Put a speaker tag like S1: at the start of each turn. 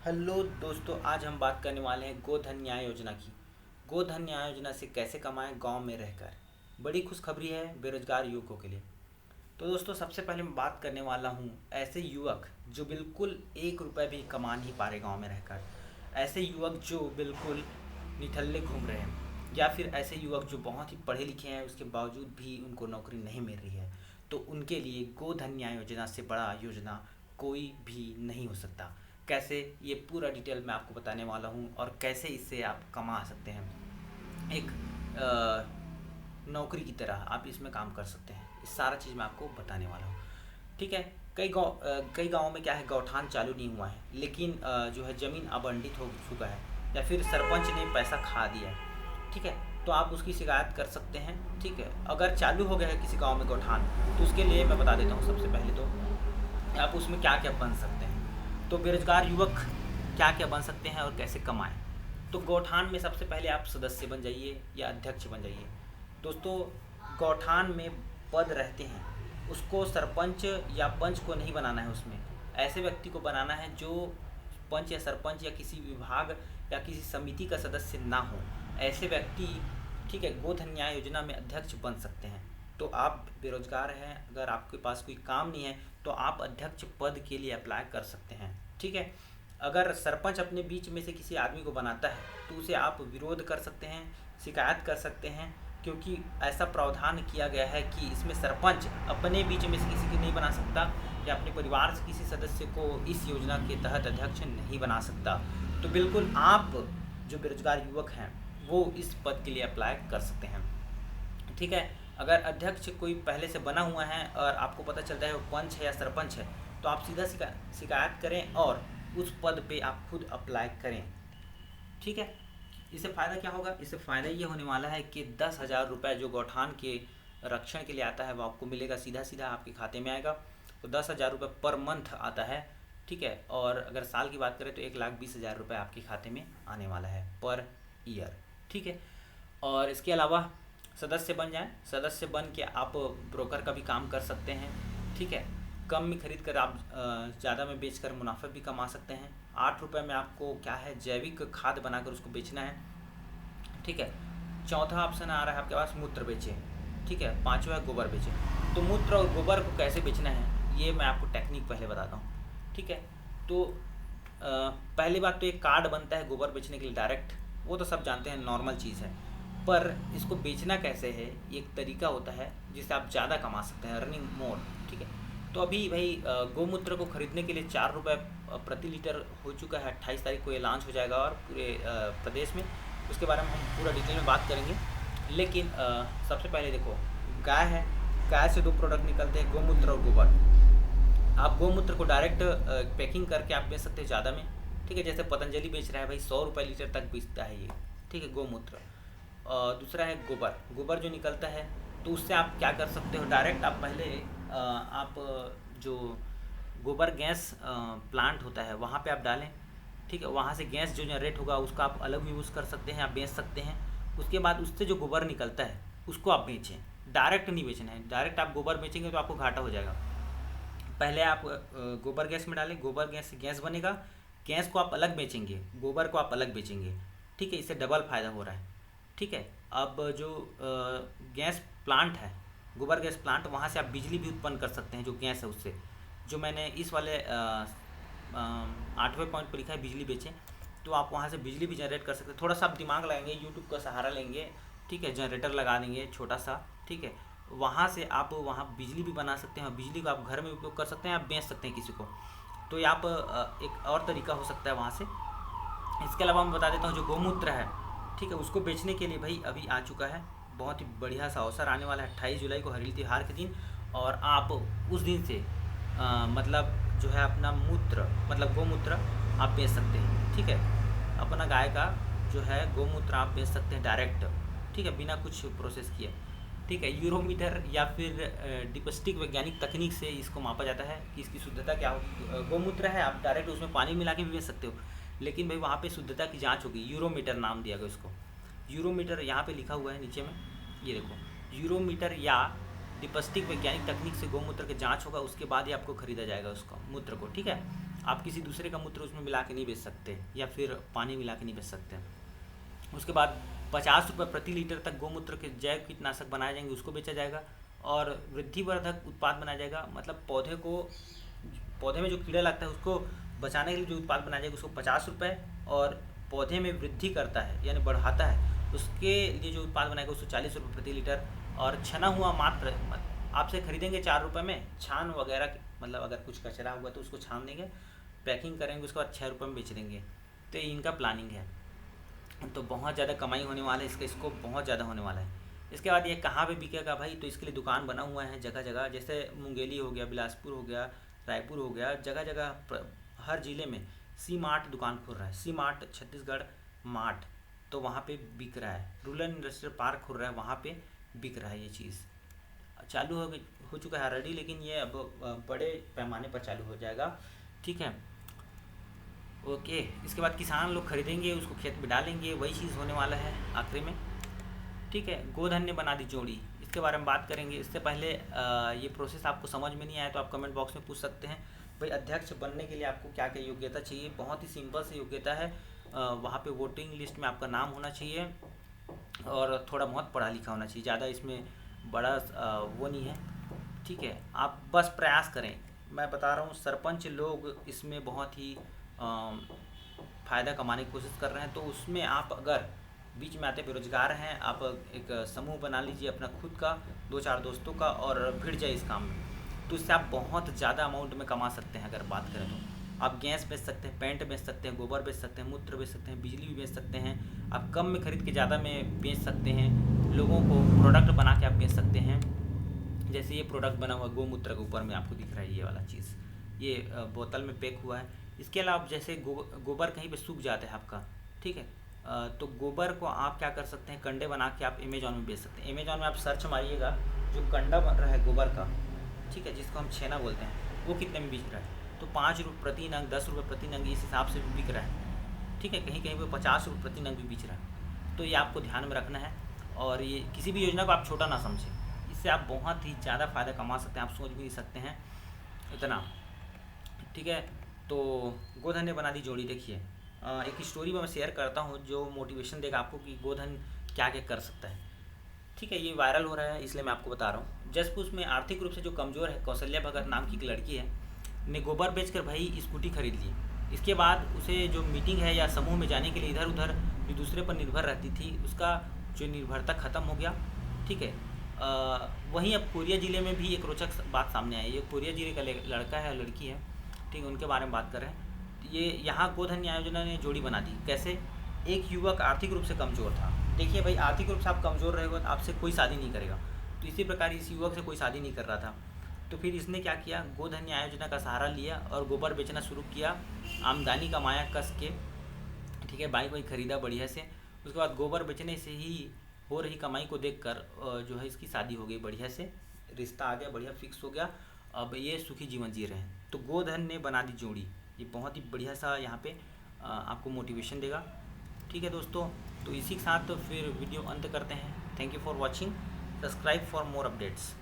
S1: Hello दोस्तों, आज हम बात करने वाले हैं गोधन न्याय योजना की। गोधन न्याय योजना से कैसे कमाएं गांव में रहकर। बड़ी खुशखबरी है बेरोजगार युवकों के लिए। तो दोस्तों, सबसे पहले मैं बात करने वाला हूं ऐसे युवक जो बिल्कुल 1 रुपये भी कमा नहीं पा रहे गाँव में रहकर। ऐसे युवक जो बिल्कुल निठल्ले घूम रहे हैं, या फिर ऐसे युवक जो बहुत ही पढ़े लिखे हैं उसके बावजूद भी उनको नौकरी नहीं मिल रही है। तो उनके लिए गोधन न्याय योजना से बड़ा योजना कोई भी नहीं हो सकता। कैसे, ये पूरा डिटेल मैं आपको बताने वाला हूँ और कैसे इससे आप कमा सकते हैं। एक नौकरी की तरह आप इसमें काम कर सकते हैं। इस सारा चीज़ मैं आपको बताने वाला हूँ। ठीक है। कई गाँव में क्या है, गौठान चालू नहीं हुआ है, लेकिन जो है ज़मीन आवंटित हो चुका है, या फिर सरपंच ने पैसा खा दिया है। ठीक है। तो आप उसकी शिकायत कर सकते हैं। ठीक है। अगर चालू हो गया है किसी गांव में गौठान, तो उसके लिए मैं बता देता हूँ। सबसे पहले तो आप उसमें क्या क्या बन सकते हैं। तो बेरोजगार युवक क्या क्या बन सकते हैं और कैसे कमाएं। तो गौठान में सबसे पहले आप सदस्य बन जाइए या अध्यक्ष बन जाइए। दोस्तों, गौठान में पद रहते हैं, उसको सरपंच या पंच को नहीं बनाना है। उसमें ऐसे व्यक्ति को बनाना है जो पंच या सरपंच या किसी विभाग या किसी समिति का सदस्य ना हो। ऐसे व्यक्ति, ठीक है, गोधन न्याय योजना में अध्यक्ष बन सकते हैं। तो आप बेरोजगार हैं, अगर आपके पास कोई काम नहीं है, तो आप अध्यक्ष पद के लिए अप्लाई कर सकते हैं। ठीक है। अगर सरपंच अपने बीच में से किसी आदमी को बनाता है, तो उसे आप विरोध कर सकते हैं, शिकायत कर सकते हैं, क्योंकि ऐसा प्रावधान किया गया है कि इसमें सरपंच अपने बीच में से किसी को नहीं बना सकता, या अपने परिवार से किसी सदस्य को इस योजना के तहत अध्यक्ष नहीं बना सकता। तो बिल्कुल आप जो बेरोजगार युवक हैं वो इस पद के लिए अप्लाई कर सकते हैं। ठीक है। अगर अध्यक्ष कोई पहले से बना हुआ है और आपको पता चलता है वो पंच है या सरपंच है, तो आप सीधा शिकायत करें और उस पद पे आप खुद अप्लाई करें। ठीक है। इससे फ़ायदा क्या होगा? इससे फ़ायदा ये होने वाला है कि 10,000 रुपये जो गौठान के रक्षण के लिए आता है वो आपको मिलेगा, सीधा सीधा आपके खाते में आएगा। तो 10,000 रुपये पर मंथ आता है। ठीक है। और अगर साल की बात करें तो 1,20,000 रुपये आपके खाते में आने वाला है पर ईयर। ठीक है। और इसके अलावा सदस्य बन जाएं। सदस्य बन के आप ब्रोकर का भी काम कर सकते हैं। ठीक है। कम में खरीद कर आप ज़्यादा में बेचकर मुनाफा भी कमा सकते हैं। 8 रुपये में आपको क्या है, जैविक खाद बनाकर उसको बेचना है। ठीक है। चौथा ऑप्शन आ रहा है आपके पास, मूत्र बेचें। ठीक है। पांचवा है गोबर बेचें। तो मूत्र और गोबर को कैसे बेचना है, ये मैं आपको टेक्निक पहले बताता हूँ। ठीक है। तो पहली बात तो एक कार्ड बनता है गोबर बेचने के लिए डायरेक्ट, वो तो सब जानते हैं, नॉर्मल चीज़ है। पर इसको बेचना कैसे है, एक तरीका होता है जिससे आप ज़्यादा कमा सकते हैं, अर्निंग मोर। ठीक है। तो अभी भाई गौमूत्र को खरीदने के लिए 4 रुपये प्रति लीटर हो चुका है। 28 तारीख को ये लॉन्च हो जाएगा और पूरे प्रदेश में। उसके बारे में हम पूरा डिटेल में बात करेंगे। लेकिन सबसे पहले देखो, गाय है, गाय से दो प्रोडक्ट निकलते हैं, गौमूत्र और गोबर। आप गौमूत्र को डायरेक्ट पैकिंग करके आप बेच सकते हैं ज़्यादा में। ठीक है। जैसे पतंजलि बेच रहा है भाई, 100 रुपये लीटर तक बेचता है ये। ठीक है, गौमूत्र। और दूसरा है गोबर। गोबर जो निकलता है, तो उससे आप क्या कर सकते हो, डायरेक्ट आप पहले आप जो गोबर गैस प्लांट होता है वहाँ पे आप डालें। ठीक है। वहाँ से गैस जो जनरेट होगा उसका आप अलग यूज़ कर सकते हैं, आप बेच सकते हैं। उसके बाद उससे जो गोबर निकलता है उसको आप बेचें। डायरेक्ट नहीं बेचना है। डायरेक्ट आप गोबर बेचेंगे तो आपको घाटा हो जाएगा। पहले आप गोबर गैस में डालें, गोबर गैस से गैस बनेगा। गैस को आप अलग बेचेंगे, गोबर को आप अलग बेचेंगे। ठीक है। इससे डबल फ़ायदा हो रहा है। ठीक है। अब जो गैस प्लांट है, गोबर गैस प्लांट, वहाँ से आप बिजली भी उत्पन्न कर सकते हैं। जो गैस है उससे, जो मैंने इस वाले 8वें पॉइंट पर लिखा है, बिजली बेचें, तो आप वहाँ से बिजली भी जनरेट कर सकते हैं। थोड़ा सा आप दिमाग लगाएंगे, यूट्यूब का सहारा लेंगे। ठीक है। जनरेटर लगा देंगे छोटा सा। ठीक है। वहाँ से आप वहाँ बिजली भी बना सकते हैं, और बिजली को आप घर में उपयोग कर सकते हैं, आप बेच सकते हैं किसी को। तो ये आप एक और तरीका हो सकता है वहाँ से। इसके अलावा मैं बता देता हूँ, जो गौमूत्र है, ठीक है, उसको बेचने के लिए भाई अभी आ चुका है, बहुत ही बढ़िया सा अवसर आने वाला है 28 जुलाई को, हरेली त्यौहार के दिन। और आप उस दिन से मतलब जो है अपना मूत्र, मतलब गौमूत्र आप बेच सकते हैं। ठीक है। अपना गाय का जो है गौमूत्र आप बेच सकते हैं डायरेक्ट। ठीक है, बिना कुछ प्रोसेस किए। ठीक है। यूरोमीटर या फिर डिपस्टिक वैज्ञानिक तकनीक से इसको मापा जाता है कि इसकी शुद्धता क्या होगी। गौमूत्र है, आप डायरेक्ट उसमें पानी मिला के भी बेच सकते हो, लेकिन भाई वहाँ पे शुद्धता की जांच होगी। यूरोमीटर नाम दिया गया उसको। यूरोमीटर यहाँ पे लिखा हुआ है नीचे में, ये देखो, यूरोमीटर या डिपस्टिक वैज्ञानिक तकनीक से गौमूत्र की जांच होगा, उसके बाद ही आपको खरीदा जाएगा उसको, मूत्र को। ठीक है। आप किसी दूसरे का मूत्र उसमें मिला के नहीं बेच सकते, या फिर पानी मिला के नहीं बेच सकते। उसके बाद 50 रुपये प्रति लीटर तक गौमूत्र के जैव कीटनाशक बनाए जाएंगे, उसको बेचा जाएगा। और वृद्धिवर्धक उत्पाद बनाया जाएगा, मतलब पौधे में जो कीड़ा लगता है उसको बचाने के लिए जो उत्पाद बनाया जाएगा उसको 50 रुपये, और पौधे में वृद्धि करता है यानी बढ़ाता है उसके लिए जो उत्पाद बनाएगा उसको 40 रुपये प्रति लीटर। और छना हुआ मात्र आपसे खरीदेंगे 4 रुपये में, छान वगैरह मतलब अगर कुछ कचरा हुआ तो उसको छान देंगे, पैकिंग करेंगे, उसके बाद 6 रुपये में बेच देंगे। तो इनका प्लानिंग है। तो बहुत ज़्यादा कमाई होने वाला है, इसका स्कोप बहुत ज़्यादा होने वाला है। इसके बाद ये कहाँ पे बिकेगा भाई, तो इसके लिए दुकान बना हुआ है जगह जगह, जैसे मुंगेली हो गया, बिलासपुर हो गया, रायपुर हो गया, जगह जगह हर ज़िले में सी मार्ट दुकान खुल रहा है। सी मार्ट छत्तीसगढ़ मार्ट, तो वहाँ पे बिक रहा है। रूरल इंडस्ट्रियल पार्क खुल रहा है, वहाँ पे बिक रहा है। ये चीज़ चालू हो चुका है ऑलरेडी, लेकिन ये अब बड़े पैमाने पर चालू हो जाएगा। ठीक है, ओके। इसके बाद किसान लोग खरीदेंगे, उसको खेत में डालेंगे, वही चीज़ होने वाला है आखिरी में। ठीक है, गोधन ने बना दी जोड़ी, इसके बारे में बात करेंगे। इससे पहले ये प्रोसेस आपको समझ में नहीं आया तो आप कमेंट बॉक्स में पूछ सकते हैं भाई अध्यक्ष बनने के लिए आपको क्या क्या योग्यता चाहिए। बहुत ही सिंपल सी योग्यता है, वहाँ पे वोटिंग लिस्ट में आपका नाम होना चाहिए और थोड़ा बहुत पढ़ा लिखा होना चाहिए, ज़्यादा इसमें बड़ा वो नहीं है। ठीक है, आप बस प्रयास करें। मैं बता रहा हूँ सरपंच लोग इसमें बहुत ही फ़ायदा कमाने की कोशिश कर रहे हैं, तो उसमें आप अगर बीच में आते बेरोजगार हैं, आप एक समूह बना लीजिए अपना खुद का, 2-4 दोस्तों का, और भिड़ जाए इस काम में, तो इससे आप बहुत ज़्यादा अमाउंट में कमा सकते हैं। अगर बात करें तो आप गैस बेच सकते हैं, पेंट बेच सकते हैं, गोबर बेच सकते हैं, मूत्र बेच सकते हैं, बिजली भी बेच सकते हैं। आप कम में खरीद के ज़्यादा में बेच सकते हैं, लोगों को प्रोडक्ट बना के आप बेच सकते हैं। जैसे ये प्रोडक्ट बना हुआ गौमूत्र के ऊपर में आपको दिख रहा है, ये वाला चीज़, ये बोतल में पैक हुआ है। इसके अलावा जैसे गोबर कहीं पे सूख जाता है आपका, ठीक है, तो गोबर को आप क्या कर सकते हैं, कंडे बना के आप अमेजॉन में बेच सकते हैं। अमेजॉन में आप सर्च मारिएगा, जो कंडा बन रहा है गोबर का, ठीक है, जिसको हम छेना बोलते हैं, वो कितने में बिक रहा है, तो 5 रुपये प्रति नंग, 10 रुपये प्रति नंग, इस हिसाब से भी बिक रहा है। ठीक है, कहीं कहीं पर 50 रुपये प्रति नंग भी बिक रहा है। तो ये आपको ध्यान में रखना है, और ये किसी भी योजना को आप छोटा ना समझें, इससे आप बहुत ही ज़्यादा फ़ायदा कमा सकते हैं, आप सोच भी नहीं सकते हैं इतना। ठीक है, तो गोधन ने बना दी जोड़ी। देखिए एक स्टोरी में मैं शेयर करता हूँ जो मोटिवेशन देगा आपको कि गोधन क्या क्या कर सकता है। ठीक है, ये वायरल हो रहा है इसलिए मैं आपको बता रहा हूँ। जसपुर में आर्थिक रूप से जो कमज़ोर है, कौशल्या भगत नाम की एक लड़की है, ने गोबर बेचकर भाई स्कूटी खरीद ली। इसके बाद उसे जो मीटिंग है या समूह में जाने के लिए इधर उधर जो दूसरे पर निर्भर रहती थी, उसका जो निर्भरता ख़त्म हो गया। ठीक है, वहीं अब कोरिया ज़िले में भी एक रोचक बात सामने आई। ये कोरिया ज़िले का लड़का है, लड़की है, ठीक है, उनके बारे में बात कर रहे हैं। ये यहाँ गोधन न्याय योजना ने जोड़ी बना दी। कैसे? एक युवक आर्थिक रूप से कमज़ोर था। देखिए भाई, आर्थिक रूप से आप कमज़ोर रहेगा तो आपसे कोई शादी नहीं करेगा, तो इसी प्रकार इस युवक से कोई शादी नहीं कर रहा था। तो फिर इसने क्या किया, गोधन न्याय योजना का सहारा लिया और गोबर बेचना शुरू किया, आमदनी कमाया कस के। ठीक है, बाइक वाइक खरीदा बढ़िया से। उसके बाद गोबर बेचने से ही हो रही कमाई को देखकर जो है इसकी शादी हो गई, बढ़िया से रिश्ता आ गया, बढ़िया फिक्स हो गया। अब ये सुखी जीवन जी रहे हैं। तो गोधन ने बना दी जोड़ी, ये बहुत ही बढ़िया सा यहाँ पे आपको मोटिवेशन देगा। ठीक है दोस्तों, तो इसी के साथ तो फिर वीडियो अंत करते हैं। Thank you for watching, subscribe for more updates.